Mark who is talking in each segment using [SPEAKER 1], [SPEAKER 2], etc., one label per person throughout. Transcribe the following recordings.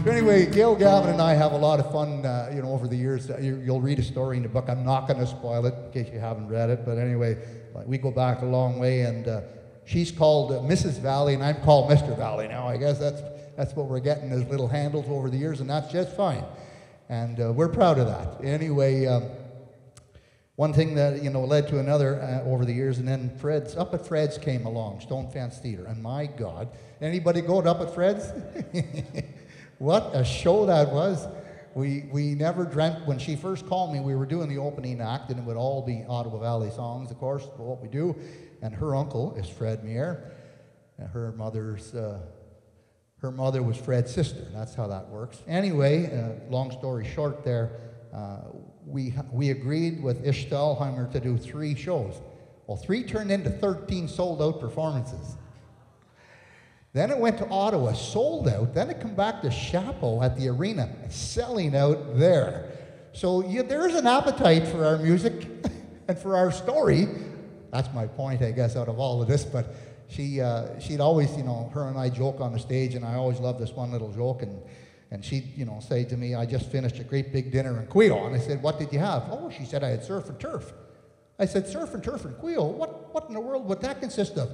[SPEAKER 1] Anyway, Gail, Gavin, and I have a lot of fun, over the years. You'll read a story in the book. I'm not going to spoil it in case you haven't read it. But anyway, we go back a long way, and she's called Mrs. Valley, and I'm called Mr. Valley now. I guess that's what we're getting as little handles over the years, and that's just fine. And we're proud of that. Anyway, one thing that led to another over the years, and then Up at Fred's came along, Stone Fence Theatre, and my God, anybody go to Up at Fred's? What a show that was. We never dreamt, when she first called me, we were doing the opening act, and it would all be Ottawa Valley songs, of course, what we do. And her uncle is Fred Mier. And her mother was Fred's sister. That's how that works. Anyway, long story short there, we agreed with Ish Stahlheimer to do 3 shows. Well, 3 turned into 13 sold-out performances. Then it went to Ottawa, sold out. Then it came back to Chapeau at the arena, selling out there. So there's an appetite for our music and for our story. That's my point, I guess, out of all of this. But she'd always, her and I joke on the stage, and I always love this one little joke. And she'd, say to me, I just finished a great big dinner in Quito. And I said, what did you have? Oh, she said, I had surf and turf. I said, surf and turf in Quito? What in the world would that consist of?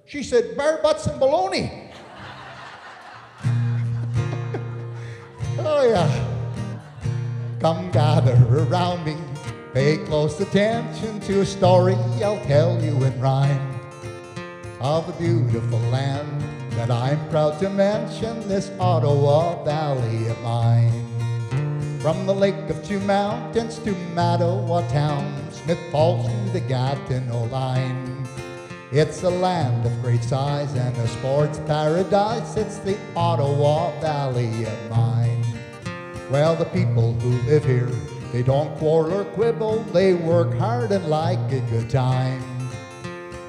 [SPEAKER 1] She said, bare butts and bologna. Oh, yeah. Come gather around me, pay close attention to a story I'll tell you in rhyme of a beautiful land that I'm proud to mention, this Ottawa Valley of mine. From the lake of 2 mountains to Mattawa town, Smith Falls to the Gatineau line. It's a land of great size and a sports paradise. It's the Ottawa Valley of mine. Well, the people who live here, they don't quarrel or quibble. They work hard and like a good time.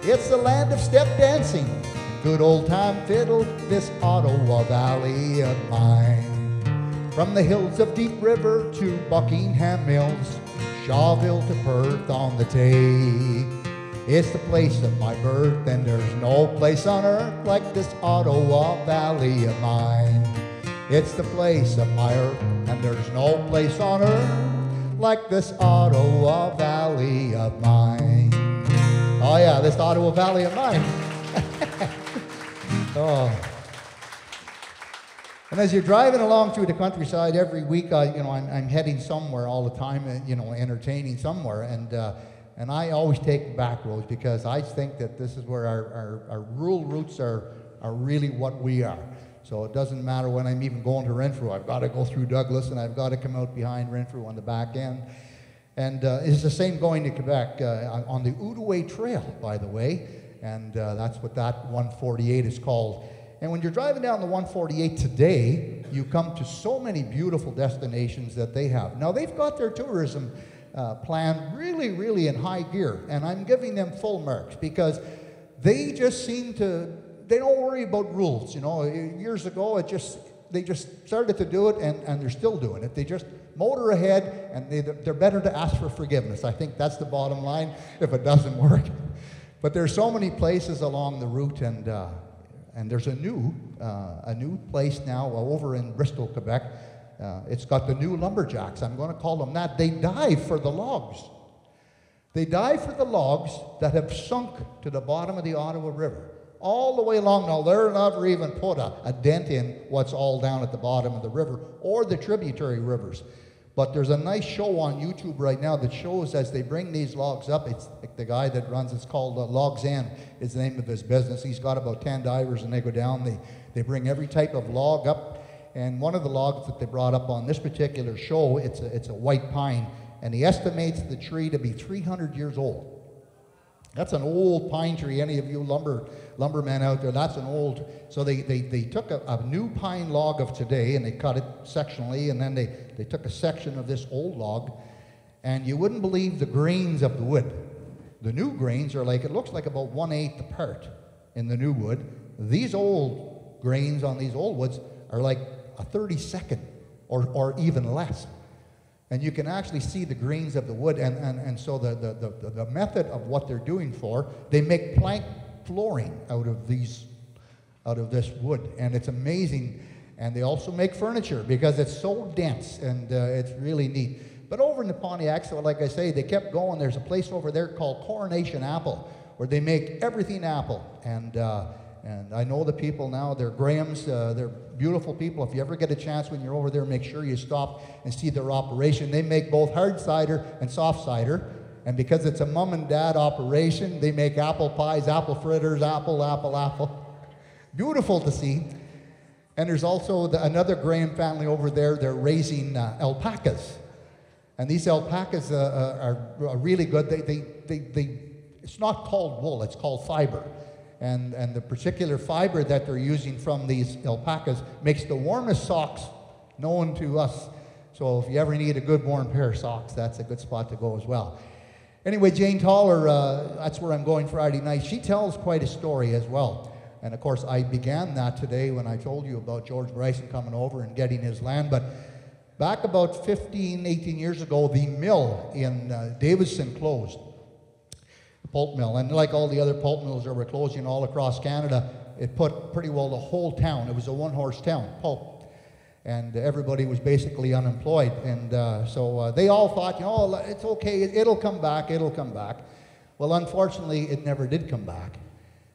[SPEAKER 1] It's a land of step dancing, good old-time fiddle, this Ottawa Valley of mine. From the hills of Deep River to Buckingham Mills, Shawville to Perth on the Tay. It's the place of my birth, and there's no place on earth like this Ottawa Valley of mine. It's the place of my earth, and there's no place on earth like this Ottawa Valley of mine. Oh yeah, this Ottawa Valley of mine. Oh. And as you're driving along through the countryside every week, I'm heading somewhere all the time, entertaining somewhere, and I always take the back roads because I think that this is where our rural roots are really what we are. So it doesn't matter when I'm even going to Renfrew. I've got to go through Douglas, and I've got to come out behind Renfrew on the back end. And it's the same going to Quebec on the Outaouais Trail, by the way, and that's what that 148 is called. And when you're driving down the 148 today, you come to so many beautiful destinations that they have. Now, they've got their tourism plan really, really in high gear, and I'm giving them full marks because they just seem to, they don't worry about rules. Years ago, they just started to do it, and they're still doing it. They just motor ahead, and they're better to ask for forgiveness. I think that's the bottom line if it doesn't work. But there's so many places along the route, and there's a new place now over in Bristol, Quebec. It's got the new lumberjacks. I'm going to call them that. They dive for the logs. They dive for the logs that have sunk to the bottom of the Ottawa River, all the way along. Now, they'll never even put a dent in what's all down at the bottom of the river or the tributary rivers. But there's a nice show on YouTube right now that shows as they bring these logs up. It's like the guy that runs, it's called Logs End is the name of his business. He's got about 10 divers, and they go down. They bring every type of log up. And one of the logs that they brought up on this particular show, it's a white pine, and he estimates the tree to be 300 years old. That's an old pine tree. Any of you lumbermen out there, that's an old. So they took a new pine log of today, and they cut it sectionally, and then they took a section of this old log, and you wouldn't believe the grains of the wood. The new grains are like, it looks like about 1/8 apart in the new wood. These old grains on these old woods are like a 32nd or even less. And you can actually see the grains of the wood, and so the method of what they're doing they make plank flooring out of this wood, and it's amazing. And they also make furniture because it's so dense, and it's really neat. But over in the Pontiac, so like I say, they kept going. There's a place over there called Coronation Apple, where they make everything apple. And I know the people now, they're Grahams, they're beautiful people. If you ever get a chance when you're over there, make sure you stop and see their operation. They make both hard cider and soft cider. And because it's a mom and dad operation, they make apple pies, apple fritters, apple. Beautiful to see. And there's also another Graham family over there. They're raising alpacas. And these alpacas are really good. It's not called wool, it's called fiber. And the particular fiber that they're using from these alpacas makes the warmest socks known to us. So if you ever need a good warm pair of socks, that's a good spot to go as well. Anyway, Jane Toller, that's where I'm going Friday night. She tells quite a story as well. And of course, I began that today when I told you about George Bryson coming over and getting his land. But back about 15, 18 years ago, the mill in Davidson closed, the pulp mill. And like all the other pulp mills that were closing all across Canada, it put pretty well the whole town. It was a one-horse town, pulp. And everybody was basically unemployed. And so they all thought, you know, it's okay, it'll come back, it'll come back. Well, unfortunately, it never did come back.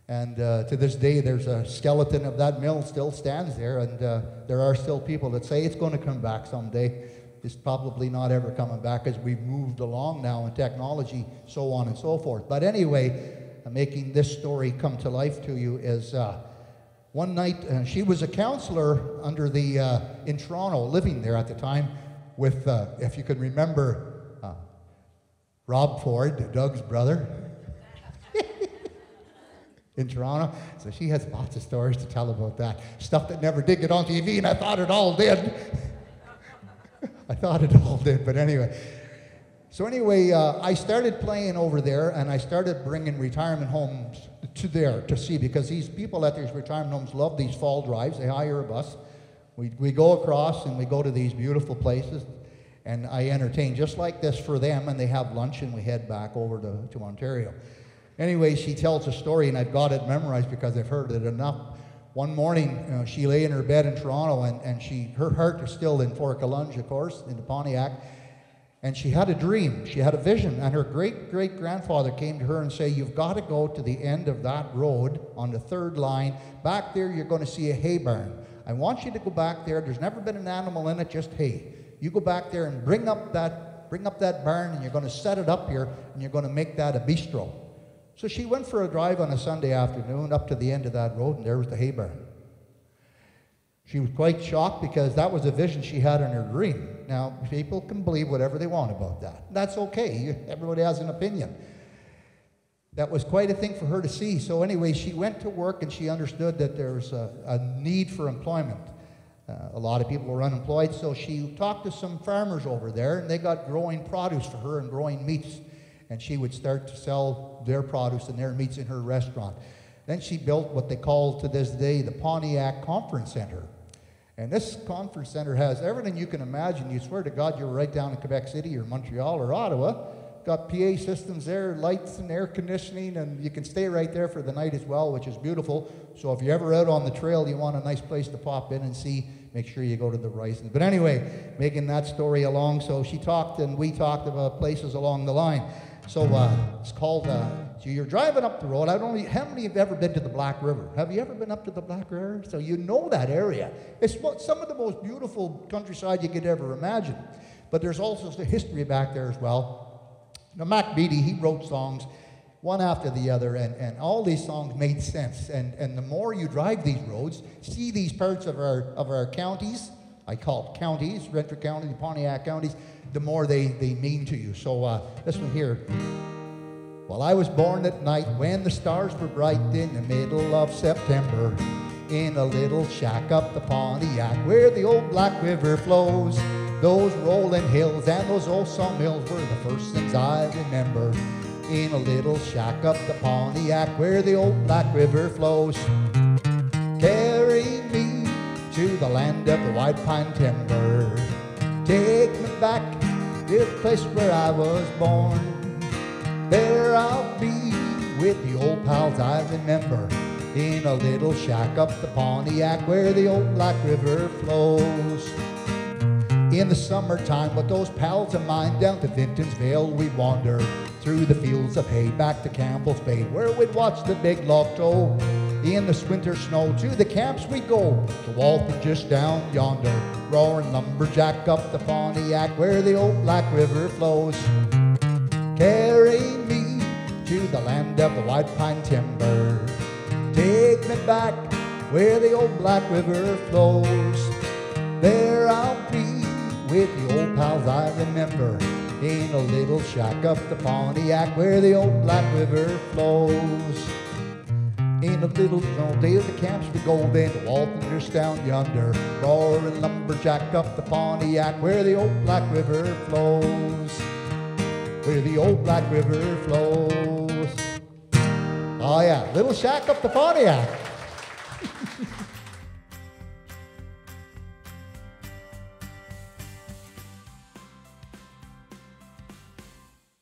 [SPEAKER 1] And to this day, there's a skeleton of that mill still stands there, and there are still people that say it's going to come back someday. It's probably not ever coming back as we've moved along now in technology, so on and so forth. But anyway, making this story come to life to you is one night, she was a counselor under the, in Toronto, living there at the time with, if you can remember, Rob Ford, Doug's brother. In Toronto. So she has lots of stories to tell about that. Stuff that never did get on TV, and I thought it all did. I thought it all did, but anyway. So anyway, I started playing over there, and I started bringing retirement homes to there to see, because these people at these retirement homes love these fall drives. They hire a bus. We go across, and we go to these beautiful places, and I entertain just like this for them, and they have lunch, and we head back over to Ontario. Anyway, she tells a story, and I've got it memorized because I've heard it enough. One morning, she lay in her bed in Toronto, and her heart is still in Fort Calunge, of course, in the Pontiac, and she had a dream. She had a vision, and her great-great-grandfather came to her and said, you've got to go to the end of that road on the third line. Back there, you're going to see a hay barn. I want you to go back there. There's never been an animal in it, just hay. You go back there and bring up that barn, and you're going to set it up here, and you're going to make that a bistro. So she went for a drive on a Sunday afternoon up to the end of that road, and there was the hay barn. She was quite shocked because that was a vision she had in her dream. Now, people can believe whatever they want about that. That's okay. Everybody has an opinion. That was quite a thing for her to see. So anyway, she went to work, and she understood that there was a need for employment. A lot of people were unemployed, so she talked to some farmers over there, and they got growing produce for her and growing meats. And she would start to sell their produce and their meats in her restaurant. Then she built what they call to this day the Pontiac Conference Center. And this conference center has everything you can imagine. You swear to God you're right down in Quebec City or Montreal or Ottawa. Got PA systems there, lights and air conditioning, and you can stay right there for the night as well, which is beautiful. So if you're ever out on the trail, you want a nice place to pop in and see, make sure you go to the Rising. But anyway, making that story along, so she talked and we talked about places along the line. So it's called, so you're driving up the road. How many have ever been to the Black River? Have you ever been up to the Black River? So you know that area. It's some of the most beautiful countryside you could ever imagine. But there's also the history back there as well. Now, Mac Beatty, he wrote songs one after the other, and all these songs made sense. And the more you drive these roads, see these parts of our counties, I call it counties, Renfrew County, the Pontiac counties, the more they mean to you. So this one here. Well, I was born at night when the stars were bright in the middle of September, in a little shack up the Pontiac where the old Black River flows. Those rolling hills and those old sawmills were the first things I remember, in a little shack up the Pontiac where the old Black River flows. Carry me to the land of the white pine timber, take me back to the place where I was born. There I'll be with the old pals I remember, in a little shack up the Pontiac where the old Black River flows. In the summertime with those pals of mine down to Vinton's Vale we'd wander, through the fields of hay back to Campbell's Bay where we'd watch the big log tow. In the winter snow to the camps we'd go, to Walton just down yonder, roaring lumberjack up the Pontiac where the old Black River flows. Carry me to the land of the white pine timber, take me back where the old Black River flows. There I'll be with the old pals I remember, in a little shack up the Pontiac where the old Black River flows. In a little snow day of the camps we go, then to Walton just down yonder, roaring lumberjack up the Pontiac where the old Black River flows. Where the old Black River flows. Oh yeah, little shack up the Pontiac.